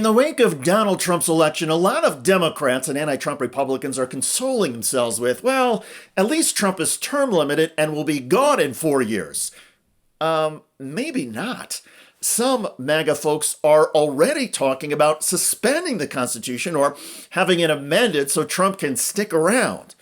In the wake of Donald Trump's election, a lot of Democrats and anti-Trump Republicans are consoling themselves with, well, at least Trump is term limited and will be gone in 4 years. Maybe not. Some MAGA folks are already talking about suspending the Constitution or having it amended so Trump can stick around.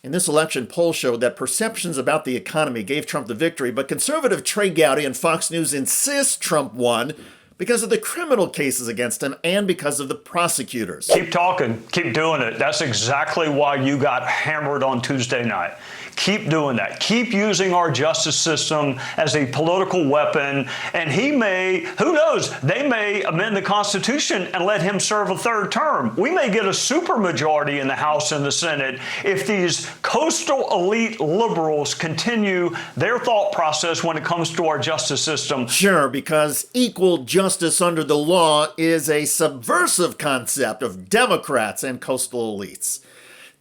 In this election, polls showed that perceptions about the economy gave Trump the victory, but conservative Trey Gowdy and Fox News insist Trump won because of the criminal cases against him and because of the prosecutors. Keep talking. Keep doing it. That's exactly why you got hammered on Tuesday night. Keep doing that. Keep using our justice system as a political weapon. And he may, who knows, they may amend the Constitution and let him serve a third term. We may get a supermajority in the House and the Senate if these coastal elite liberals continue their thought process when it comes to our justice system. Sure, because equal justice under the law is a subversive concept of Democrats and coastal elites.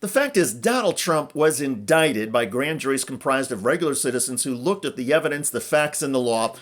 The fact is, Donald Trump was indicted by grand juries comprised of regular citizens who looked at the evidence, the facts, and the law,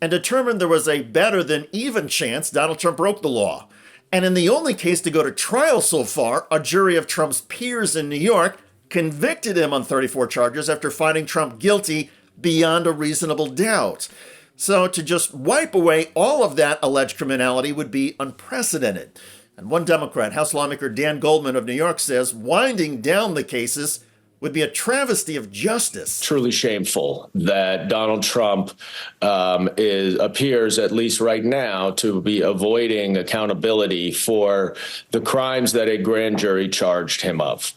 and determined there was a better than even chance Donald Trump broke the law. And in the only case to go to trial so far, a jury of Trump's peers in New York convicted him on 34 charges after finding Trump guilty beyond a reasonable doubt. So to just wipe away all of that alleged criminality would be unprecedented. And one Democrat, House lawmaker Dan Goldman of New York, says winding down the cases would be a travesty of justice. Truly shameful that Donald Trump appears, at least right now, to be avoiding accountability for the crimes that a grand jury charged him of.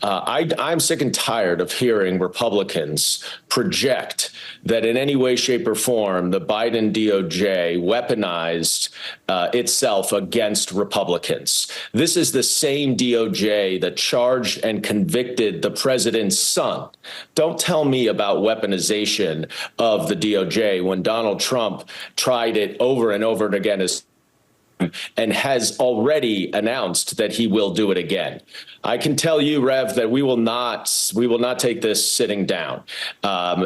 I'm sick and tired of hearing Republicans project that in any way, shape, or form, the Biden DOJ weaponized itself against Republicans. This is the same DOJ that charged and convicted the president's son. Don't tell me about weaponization of the DOJ when Donald Trump tried it over and over again and has already announced that he will do it again. I can tell you, Rev, that we will not take this sitting down.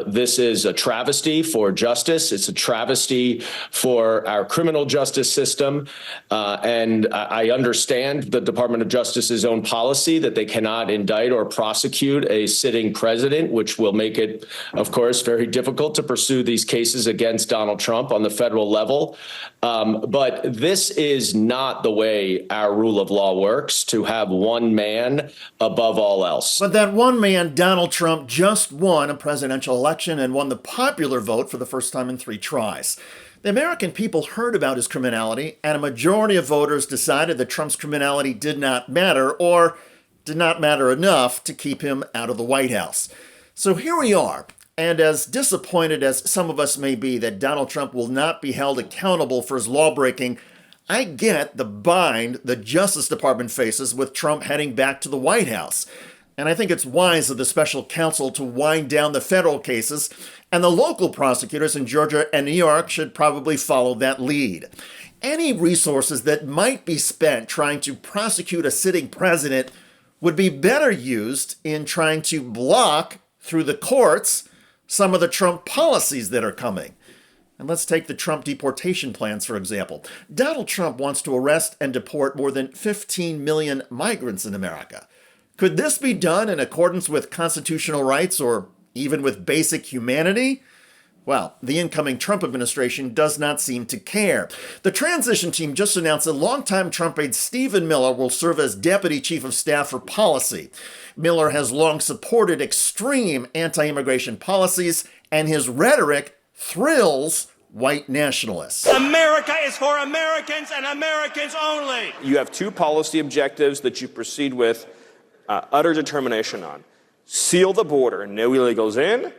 This is a travesty for justice. It's a travesty for our criminal justice system. And I understand the Department of Justice's own policy that they cannot indict or prosecute a sitting president, which will make it, of course, very difficult to pursue these cases against Donald Trump on the federal level. But this is not the way our rule of law works, to have one man above all else. But that one man, Donald Trump, just won a presidential election and won the popular vote for the first time in 3 tries. The American people heard about his criminality, and a majority of voters decided that Trump's criminality did not matter, or did not matter enough to keep him out of the White House. So here we are. And as disappointed as some of us may be that Donald Trump will not be held accountable for his lawbreaking, I get the bind the Justice Department faces with Trump heading back to the White House. And I think it's wise of the special counsel to wind down the federal cases, and the local prosecutors in Georgia and New York should probably follow that lead. Any resources that might be spent trying to prosecute a sitting president would be better used in trying to block, through the courts, some of the Trump policies that are coming. And let's take the Trump deportation plans, for example. Donald Trump wants to arrest and deport more than 15 million migrants in America. Could this be done in accordance with constitutional rights or even with basic humanity? Well, the incoming Trump administration does not seem to care. The transition team just announced that longtime Trump aide Stephen Miller will serve as Deputy Chief of Staff for Policy. Miller has long supported extreme anti-immigration policies, and his rhetoric thrills white nationalists. America is for Americans and Americans only. You have 2 policy objectives that you proceed with utter determination on. Seal the border, no illegals in,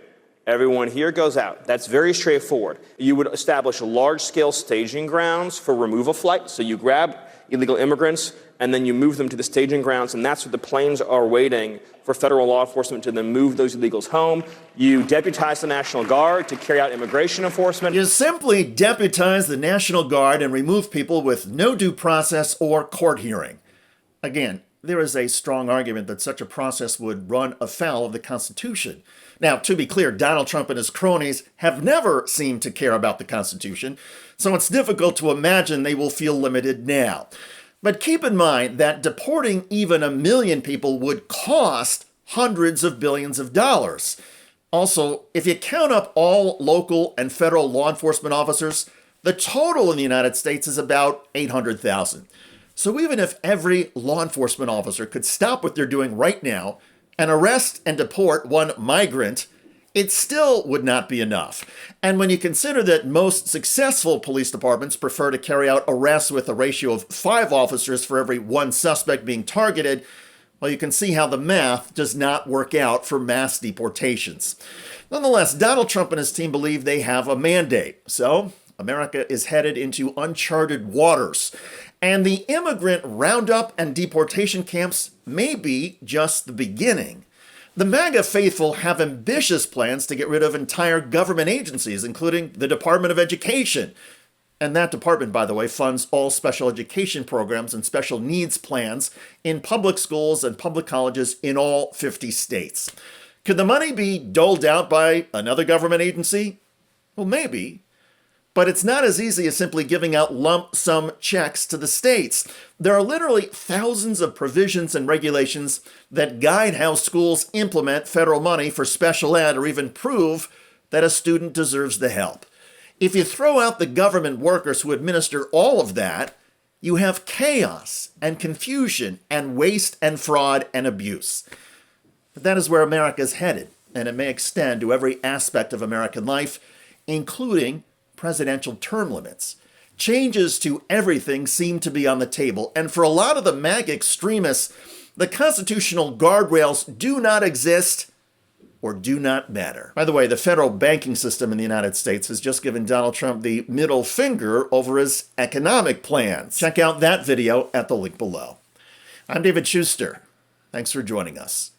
everyone here goes out. That's very straightforward. You would establish large-scale staging grounds for removal flights. So you grab illegal immigrants and then you move them to the staging grounds, and that's where the planes are waiting for federal law enforcement to then move those illegals home. You deputize the National Guard to carry out immigration enforcement. You simply deputize the National Guard and remove people with no due process or court hearing. Again, there is a strong argument that such a process would run afoul of the Constitution. Now, to be clear, Donald Trump and his cronies have never seemed to care about the Constitution, so it's difficult to imagine they will feel limited now. But keep in mind that deporting even 1 million people would cost hundreds of billions of dollars. Also, if you count up all local and federal law enforcement officers, the total in the United States is about 800,000. So even if every law enforcement officer could stop what they're doing right now and arrest and deport one migrant, it still would not be enough. And when you consider that most successful police departments prefer to carry out arrests with a ratio of 5 officers for every 1 suspect being targeted, well, you can see how the math does not work out for mass deportations. Nonetheless, Donald Trump and his team believe they have a mandate. So America is headed into uncharted waters. And the immigrant roundup and deportation camps may be just the beginning. The MAGA faithful have ambitious plans to get rid of entire government agencies, including the Department of Education. And that department, by the way, funds all special education programs and special needs plans in public schools and public colleges in all 50 states. Could the money be doled out by another government agency? Well, maybe. But it's not as easy as simply giving out lump sum checks to the states. There are literally thousands of provisions and regulations that guide how schools implement federal money for special ed or even prove that a student deserves the help. If you throw out the government workers who administer all of that, you have chaos and confusion and waste and fraud and abuse. But that is where America is headed, and it may extend to every aspect of American life, including presidential term limits. Changes to everything seem to be on the table, and for a lot of the MAGA extremists, the constitutional guardrails do not exist or do not matter. By the way, the federal banking system in the United States has just given Donald Trump the middle finger over his economic plans. Check out that video at the link below. I'm David Shuster. Thanks for joining us.